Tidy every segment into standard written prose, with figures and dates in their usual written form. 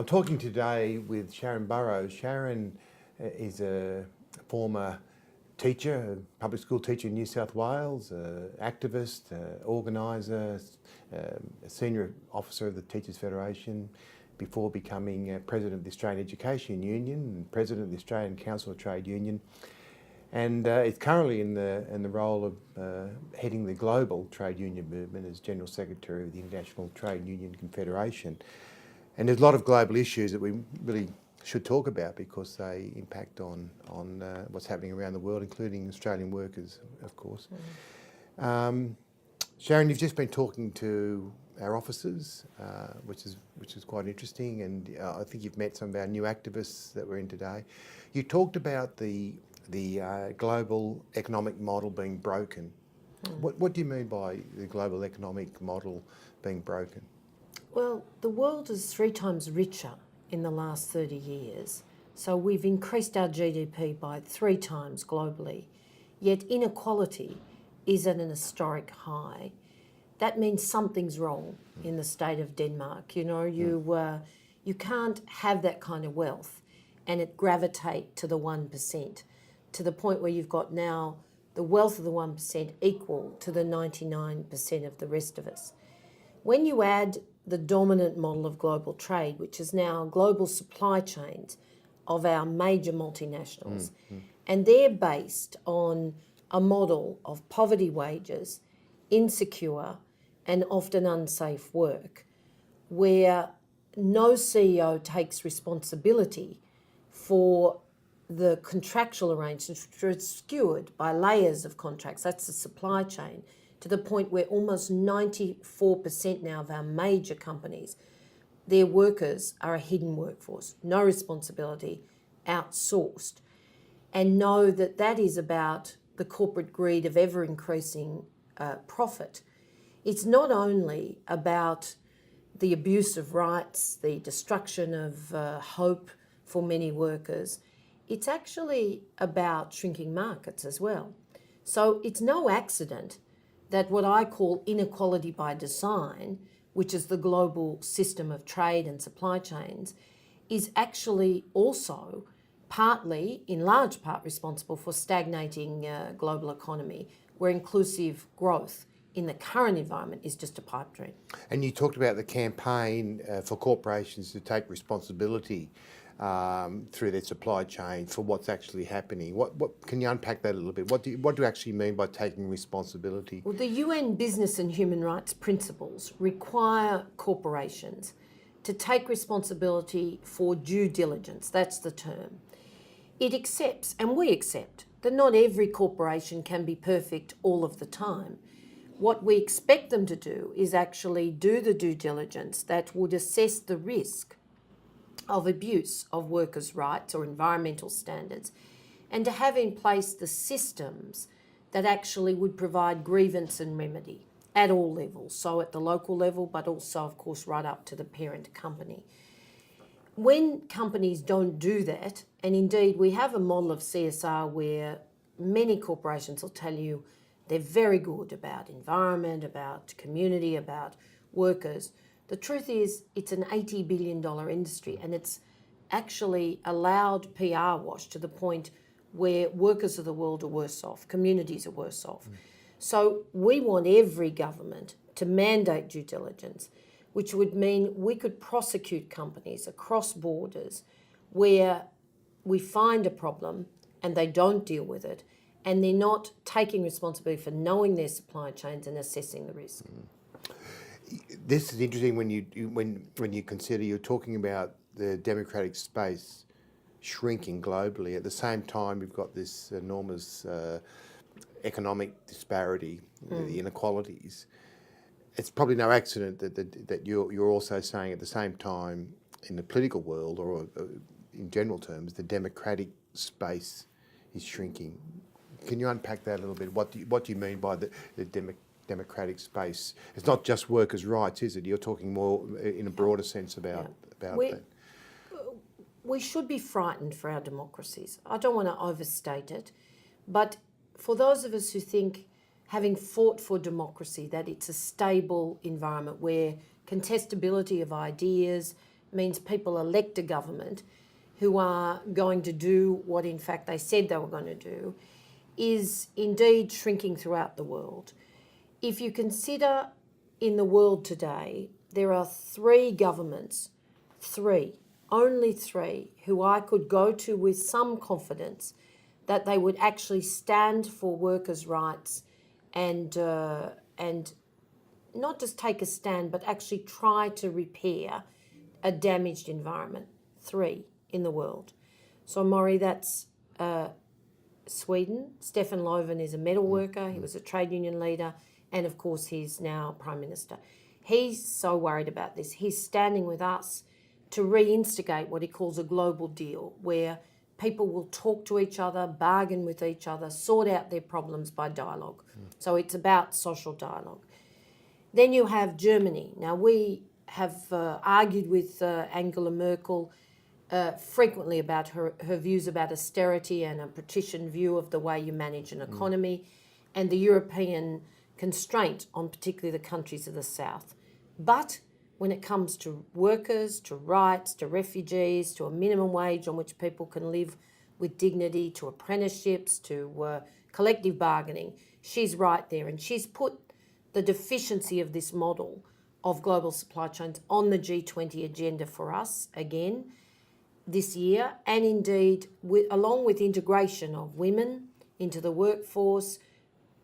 I'm talking today with Sharan Burrow. Sharan is a former teacher, a public school teacher in New South Wales, activist, organiser, a senior officer of the Teachers Federation before becoming President of the Australian Education Union and President of the Australian Council of Trade Union. And is currently in the role of heading the global trade union movement as General Secretary of the International Trade Union Confederation. And there's a lot of global issues that we really should talk about because they impact on what's happening around the world, including Australian workers, of course. Sharan, you've just been talking to our officers, which is quite interesting, and I think you've met some of our new activists that were in today. You talked about the global economic model being broken. What do you mean by the global economic model being broken? Well, the world is 3 times richer in the last 30 years. So we've increased our GDP by 3 times globally, yet inequality is at an historic high. That means something's wrong in the state of Denmark. You know, you can't have that kind of wealth and it gravitate to the 1%, to the point where you've got now the wealth of the 1% equal to the 99% of the rest of us. When you add the dominant model of global trade, which is now global supply chains of our major multinationals, and they're based on a model of poverty wages, insecure and often unsafe work, where no CEO takes responsibility for the contractual arrangements, which are skewered by layers of contracts. That's the supply chain, to the point where almost 94% now of our major companies, their workers are a hidden workforce, no responsibility, outsourced. And know that that is about the corporate greed of ever-increasing profit. It's not only about the abuse of rights, the destruction of hope for many workers, it's actually about shrinking markets as well. So it's no accident that what I call inequality by design, which is the global system of trade and supply chains, is actually also partly, in large part, responsible for stagnating global economy, where inclusive growth in the current environment is just a pipe dream. And you talked about the campaign for corporations to take responsibility through their supply chain for what's actually happening. What can you unpack that a little bit? What do you actually mean by taking responsibility? Well, the UN Business and Human Rights Principles require corporations to take responsibility for due diligence. That's the term. It accepts, and we accept, that not every corporation can be perfect all of the time. What we expect them to do is actually do the due diligence that would assess the risk of abuse of workers' rights or environmental standards, and to have in place the systems that actually would provide grievance and remedy at all levels, so at the local level, but also, of course, right up to the parent company. When companies don't do that, and indeed we have a model of CSR where many corporations will tell you they're very good about environment, about community, about workers. The truth is, it's an $80 billion industry, and it's actually allowed PR wash to the point where workers of the world are worse off, communities are worse off. So we want every government to mandate due diligence, which would mean we could prosecute companies across borders where we find a problem and they don't deal with it, and they're not taking responsibility for knowing their supply chains and assessing the risk. This is interesting when you consider you're talking about the democratic space shrinking globally. At the same time, we've got this enormous economic disparity, the inequalities. It's probably no accident that you're also saying at the same time in the political world, or in general terms, the democratic space is shrinking. Can you unpack that a little bit? What do you mean by the democratic space? It's not just workers' rights, is it? You're talking more in a broader sense about that. We should be frightened for our democracies. I don't want to overstate it, but for those of us who think, having fought for democracy, that it's a stable environment where contestability of ideas, means people elect a government who are going to do what in fact they said they were going to do, is indeed shrinking throughout the world. If you consider in the world today, there are three governments, only three, who I could go to with some confidence that they would actually stand for workers' rights and not just take a stand, but actually try to repair a damaged environment. Three in the world. So, Maurie, that's Sweden. Stefan Löfven is a metal worker. He was a trade union leader. And, of course, he's now Prime Minister. He's so worried about this. He's standing with us to reinstigate what he calls a global deal, where people will talk to each other, bargain with each other, sort out their problems by dialogue. So it's about social dialogue. Then you have Germany. Now, we have argued with Angela Merkel frequently about her views about austerity and a patrician view of the way you manage an economy and the European constraint on particularly the countries of the South. But when it comes to workers, to rights, to refugees, to a minimum wage on which people can live with dignity, to apprenticeships, to collective bargaining, she's right there. And she's put the deficiency of this model of global supply chains on the G20 agenda for us again this year, and indeed along with integration of women into the workforce,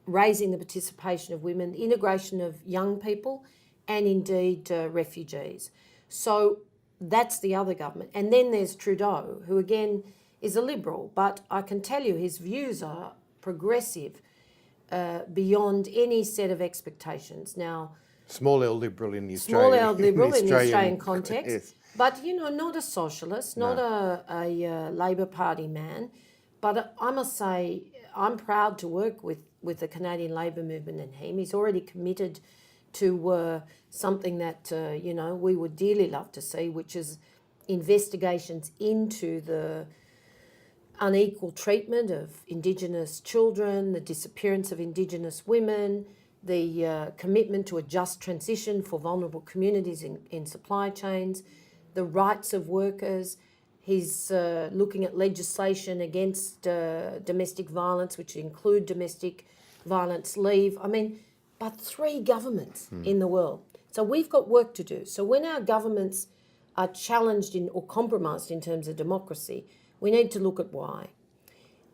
raising the participation of women, integration of young people, and indeed refugees. So that's the other government. And then there's Trudeau, who again is a Liberal, but I can tell you his views are progressive beyond any set of expectations. Now, Small L Liberal in the Australian, small L Liberal in the Australian context, yes. But, not a socialist, not a Labor Party man. But I must say, I'm proud to work with the Canadian Labor movement and him. He's already committed to something that, we would dearly love to see, which is investigations into the unequal treatment of Indigenous children, the disappearance of Indigenous women, the commitment to a just transition for vulnerable communities in supply chains, the rights of workers. He's looking at legislation against domestic violence, which include domestic violence leave. But three governments in the world. So we've got work to do. So when our governments are challenged or compromised in terms of democracy, we need to look at why.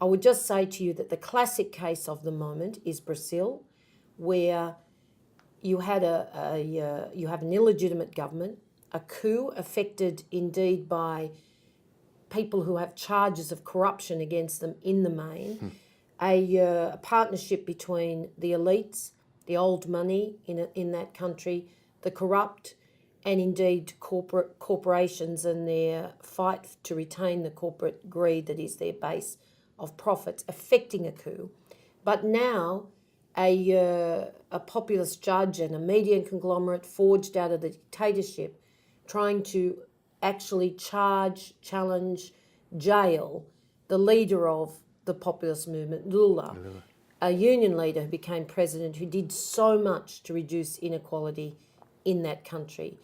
I would just say to you that the classic case of the moment is Brazil, where you had you have an illegitimate government, a coup affected indeed by people who have charges of corruption against them in the main, a partnership between the elites, the old money in that country, the corrupt, and indeed corporations and their fight to retain the corporate greed that is their base of profits, affecting a coup. But now a populist judge and a media conglomerate forged out of the dictatorship trying to actually challenge, jail the leader of the populist movement, Lula, a union leader who became president, who did so much to reduce inequality in that country.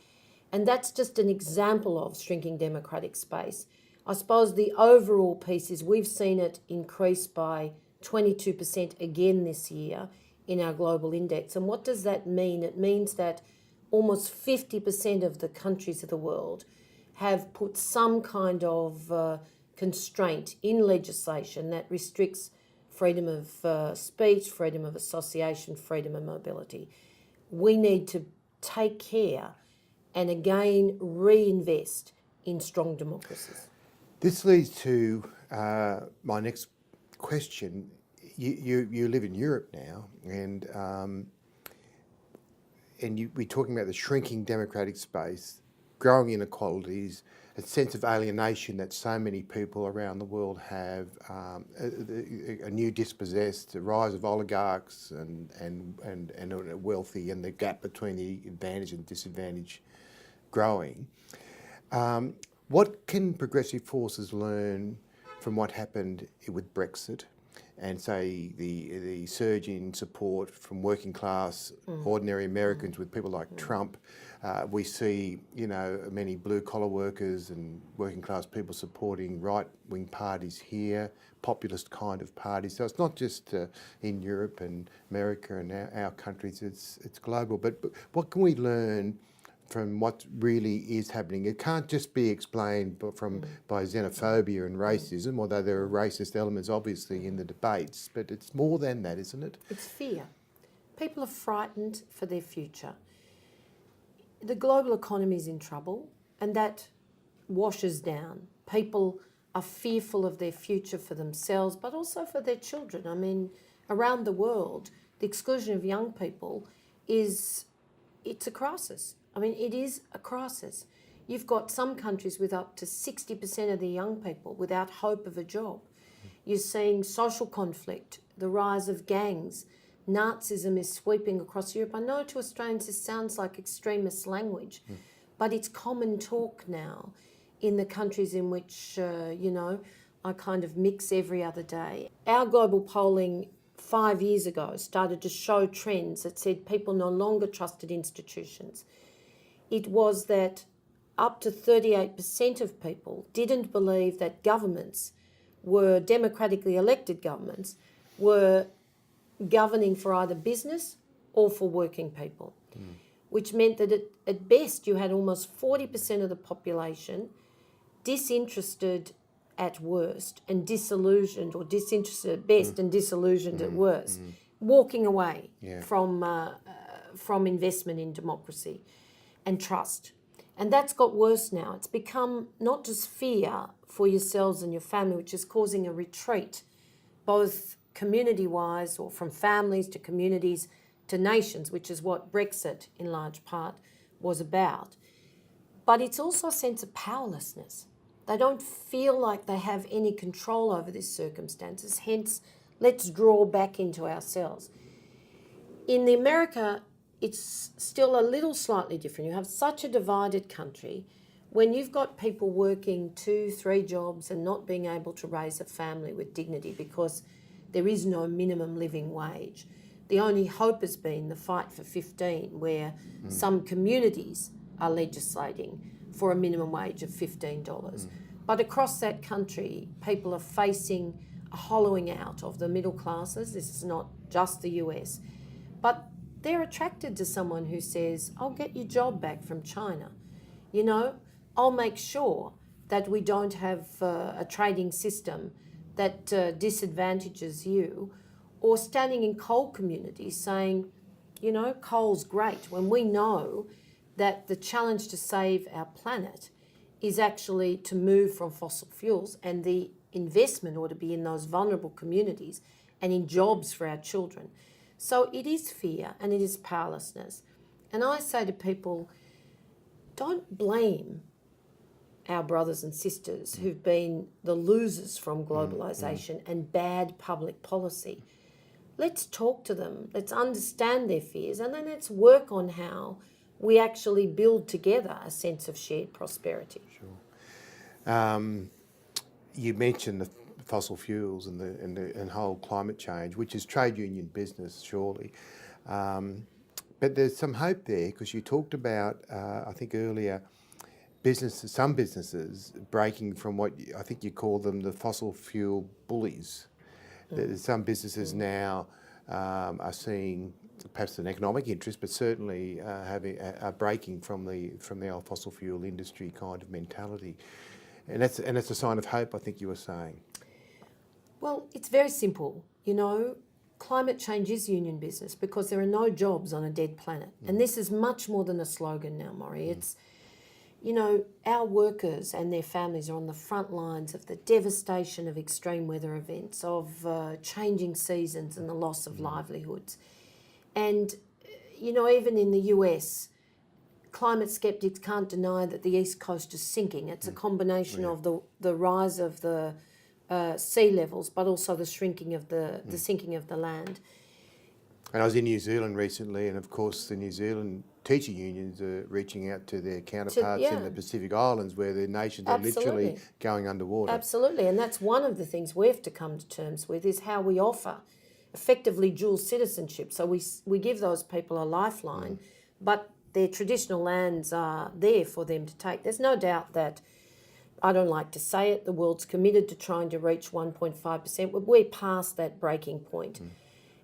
And that's just an example of shrinking democratic space. I suppose the overall piece is we've seen it increase by 22% again this year in our global index. And what does that mean? It means that almost 50% of the countries of the world have put some kind of constraint in legislation that restricts freedom of speech, freedom of association, freedom of mobility. We need to take care and again reinvest in strong democracies. This leads to my next question. You live in Europe now, and we're talking about the shrinking democratic space, growing inequalities, a sense of alienation that so many people around the world have, a new dispossessed, the rise of oligarchs and wealthy, and the gap between the advantage and disadvantage growing. What can progressive forces learn from what happened with Brexit and say the surge in support from working class, ordinary Americans with people like Trump. We see, many blue collar workers and working class people supporting right wing parties here, populist kind of parties. So it's not just in Europe and America and our countries, it's global. But what can we learn from what really is happening? It can't just be explained by xenophobia and racism, although there are racist elements obviously in the debates, but it's more than that, isn't it? It's fear. People are frightened for their future. The global economy is in trouble, and that washes down. People are fearful of their future for themselves, but also for their children. I mean, around the world, the exclusion of young people it's a crisis. I mean, it is a crisis. You've got some countries with up to 60% of their young people without hope of a job. You're seeing social conflict, the rise of gangs. Nazism is sweeping across Europe. I know to Australians this sounds like extremist language, but it's common talk now in the countries in which, I kind of mix every other day. Our global polling 5 years ago started to show trends that said people no longer trusted institutions. It was that up to 38% of people didn't believe that governments were democratically elected governments were governing for either business or for working people, which meant that at best you had almost 40% of the population disinterested at worst and disillusioned, or disinterested at best and disillusioned at worst, walking away from investment in democracy and trust. And that's got worse now. It's become not just fear for yourselves and your family, which is causing a retreat, both community-wise or from families to communities to nations, which is what Brexit in large part was about. But it's also a sense of powerlessness. They don't feel like they have any control over these circumstances. Hence, let's draw back into ourselves. In the America, it's still a little slightly different. You have such a divided country. When you've got people working 2-3 jobs and not being able to raise a family with dignity because there is no minimum living wage. The only hope has been the fight for 15, where some communities are legislating for a minimum wage of $15. But across that country, people are facing a hollowing out of the middle classes. This is not just the US. But they're attracted to someone who says, I'll get your job back from China. I'll make sure that we don't have a trading system that disadvantages you, or standing in coal communities saying, coal's great, when we know that the challenge to save our planet is actually to move from fossil fuels, and the investment ought to be in those vulnerable communities and in jobs for our children. So it is fear and it is powerlessness. And I say to people, don't blame our brothers and sisters who've been the losers from globalisation and bad public policy. Let's talk to them, let's understand their fears, and then let's work on how we actually build together a sense of shared prosperity. Sure. You mentioned the fossil fuels and whole climate change, which is trade union business, surely. But there's some hope there, because you talked about, I think earlier, some businesses breaking from what I think you call them the fossil fuel bullies. Some businesses now are seeing perhaps an economic interest, but certainly are breaking from the old fossil fuel industry kind of mentality, and that's a sign of hope, I think you were saying. Well, it's very simple. Climate change is union business because there are no jobs on a dead planet, and this is much more than a slogan now, Maurie. It's our workers and their families are on the front lines of the devastation of extreme weather events, of changing seasons and the loss of livelihoods. And, even in the US, climate skeptics can't deny that the East Coast is sinking. It's a combination of the rise of the sea levels, but also the shrinking of the sinking of the land. And I was in New Zealand recently, and of course the New Zealand teacher unions are reaching out to their counterparts in the Pacific Islands, where their nations are literally going underwater. Absolutely, and that's one of the things we have to come to terms with, is how we offer effectively dual citizenship. So we give those people a lifeline, but their traditional lands are there for them to take. There's no doubt that, I don't like to say it, the world's committed to trying to reach 1.5%, but we're past that breaking point.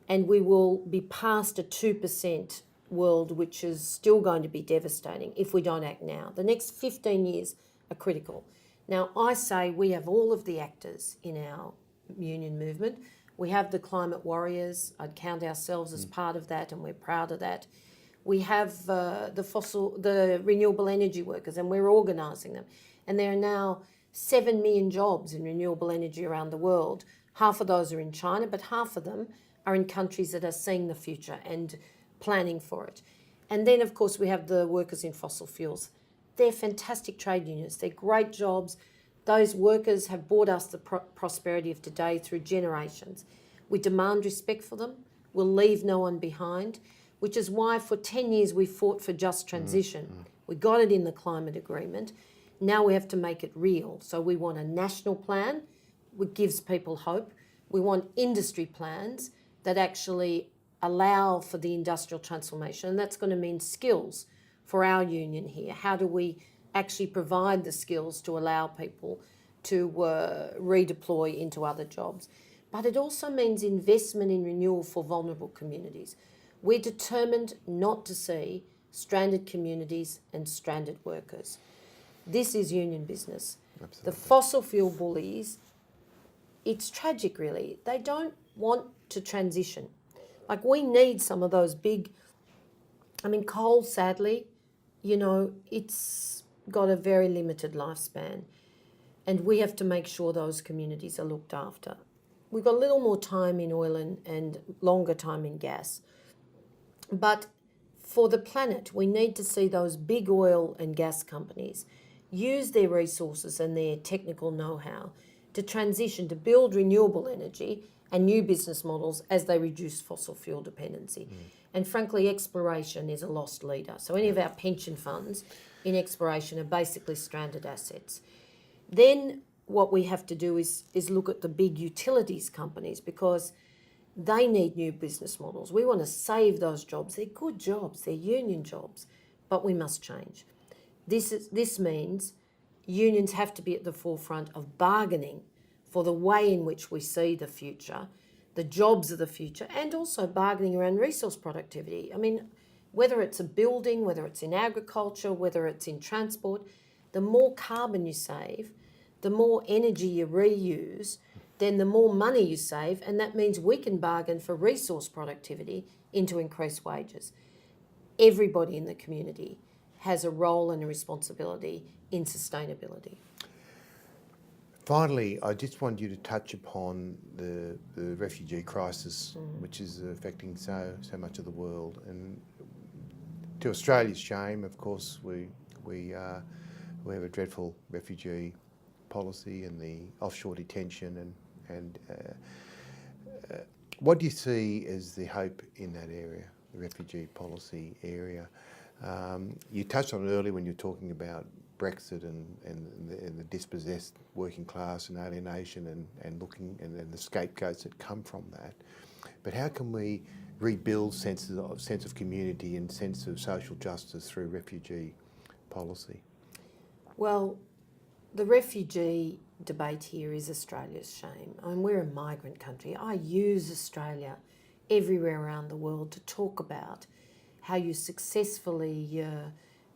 And we will be past a 2% world, which is still going to be devastating if we don't act now. The next 15 years are critical. Now, I say we have all of the actors in our union movement. We have the climate warriors. I'd count ourselves as part of that, and we're proud of that. We have the renewable energy workers, and we're organising them. And there are now 7 million jobs in renewable energy around the world. Half of those are in China, but half of them are in countries that are seeing the future and planning for it. And then, of course, we have the workers in fossil fuels. They're fantastic trade unions. They're great jobs. Those workers have brought us the prosperity of today through generations. We demand respect for them. We'll leave no one behind, which is why for 10 years we fought for just transition. We got it in the climate agreement. Now we have to make it real. So we want a national plan which gives people hope. We want industry plans that actually allow for the industrial transformation, and that's going to mean skills for our union here. How do we actually provide the skills to allow people to redeploy into other jobs? But it also means investment in renewal for vulnerable communities. We're determined not to see stranded communities and stranded workers. This is union business. Absolutely. The fossil fuel bullies, it's tragic really. They don't want to transition. Like, we need some of those big, coal, sadly, it's got a very limited lifespan, and we have to make sure those communities are looked after. We've got a little more time in oil and longer time in gas. But for the planet, we need to see those big oil and gas companies use their resources and their technical know-how to transition, to build renewable energy and new business models as they reduce fossil fuel dependency. And frankly, exploration is a lost leader. So any of our pension funds in exploration are basically stranded assets. Then what we have to do is look at the big utilities companies, because they need new business models. We want to save those jobs. They're good jobs, they're union jobs, but we must change. This means unions have to be at the forefront of bargaining for the way in which we see the future, the jobs of the future, and also bargaining around resource productivity. Whether it's a building, whether it's in agriculture, whether it's in transport, the more carbon you save, the more energy you reuse, then the more money you save, and that means we can bargain for resource productivity into increased wages. Everybody in the community has a role and a responsibility in sustainability. Finally, I just want you to touch upon the refugee crisis, which is affecting so much of the world. And to Australia's shame, of course, we have a dreadful refugee policy and the offshore detention. And what do you see as the hope in that area, the refugee policy area? You touched on it earlier when you were talking about Brexit and the dispossessed working class and alienation and the scapegoats that come from that. But how can we rebuild sense of community and sense of social justice through refugee policy? Well, the refugee debate here is Australia's shame. We're a migrant country. I use Australia everywhere around the world to talk about how you successfully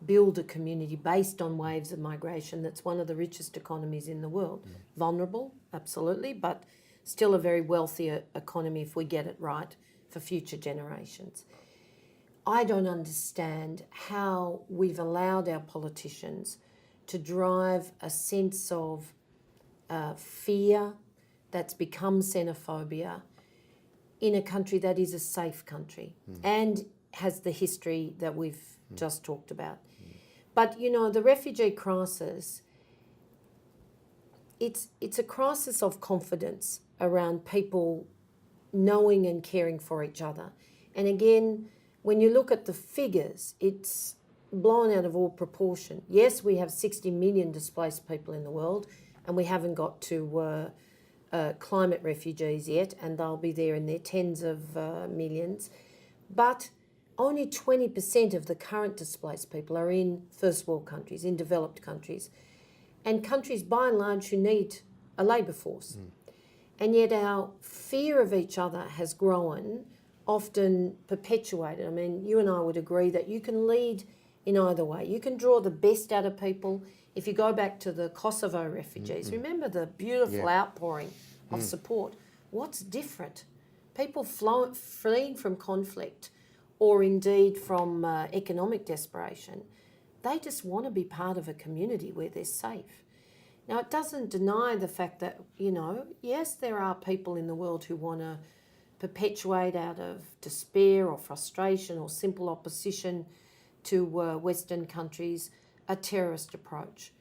build a community based on waves of migration that's one of the richest economies in the world. Vulnerable, absolutely, but still a very wealthy economy if we get it right for future generations. I don't understand how we've allowed our politicians to drive a sense of fear that's become xenophobia in a country that is a safe country and has the history that we've just talked about. But, the refugee crisis, it's a crisis of confidence around people knowing and caring for each other. And again, when you look at the figures, it's blown out of all proportion. Yes, we have 60 million displaced people in the world, and we haven't got to climate refugees yet, and they'll be there in their tens of millions. But only 20% of the current displaced people are in first world countries, in developed countries, and countries by and large who need a labour force. And yet our fear of each other has grown, often perpetuated. I mean, you and I would agree that you can lead in either way. You can draw the best out of people. If you go back to the Kosovo refugees, remember the beautiful outpouring of support. What's different? People fleeing from conflict or indeed from economic desperation, they just want to be part of a community where they're safe. Now, it doesn't deny the fact that, you know, yes, there are people in the world who want to perpetuate out of despair or frustration or simple opposition to Western countries a terrorist approach.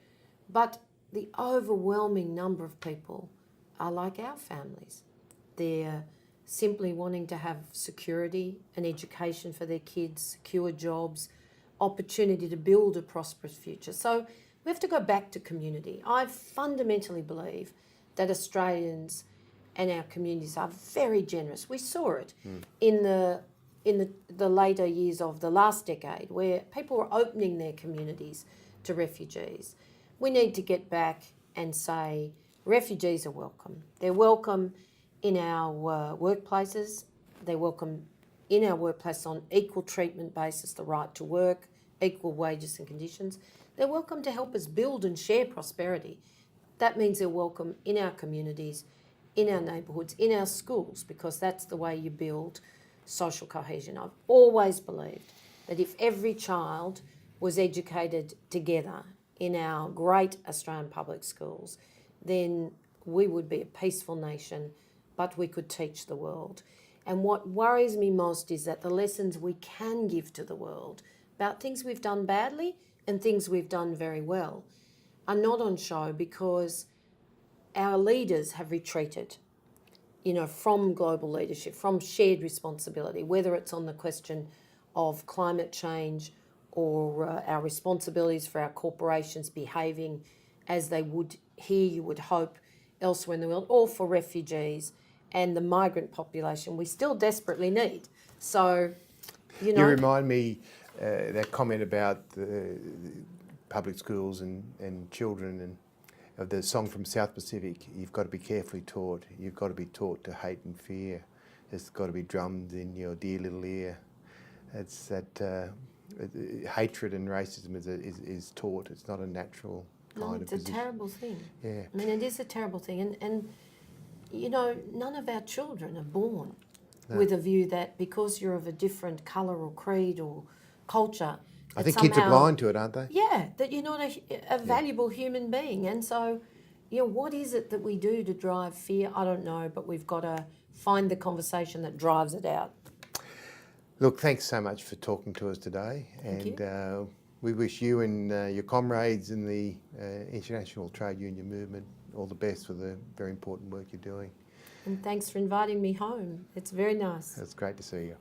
But the overwhelming number of people are like our families. They're simply wanting to have security, an education for their kids, secure jobs, opportunity to build a prosperous future. So we have to go back to community. I fundamentally believe that Australians and our communities are very generous. We saw it in the later years of the last decade, where people were opening their communities to refugees. We need to get back and say refugees are welcome. They're welcome in our workplaces. They're welcome in our workplace on equal treatment basis, the right to work, equal wages and conditions. They're welcome to help us build and share prosperity. That means they're welcome in our communities, in our neighbourhoods, in our schools, because that's the way you build social cohesion. I've always believed that if every child was educated together in our great Australian public schools, then we would be a peaceful nation, but we could teach the world. And what worries me most is that the lessons we can give to the world about things we've done badly and things we've done very well are not on show because our leaders have retreated, you know, from global leadership, from shared responsibility, whether it's on the question of climate change or our responsibilities for our corporations behaving as they would here, you would hope, elsewhere in the world, or for refugees and the migrant population we still desperately need. So, you know... You remind me that comment about the public schools and children and of the song from South Pacific, you've got to be carefully taught. You've got to be taught to hate and fear. It's got to be drummed in your dear little ear. It's that hatred and racism is taught. It's not a natural kind of position. It's a terrible thing. Yeah. I mean, it is a terrible thing. And you know, none of our children are born with a view that because you're of a different colour or creed or culture... I think kids are blind to it, aren't they? Yeah, that you're not a valuable human being. And so, you know, what is it that we do to drive fear? I don't know, but we've got to find the conversation that drives it out. Look, thanks so much for talking to us today. Thank you. We wish you and your comrades in the international trade union movement all the best for the very important work you're doing. And thanks for inviting me home. It's very nice. It's great to see you.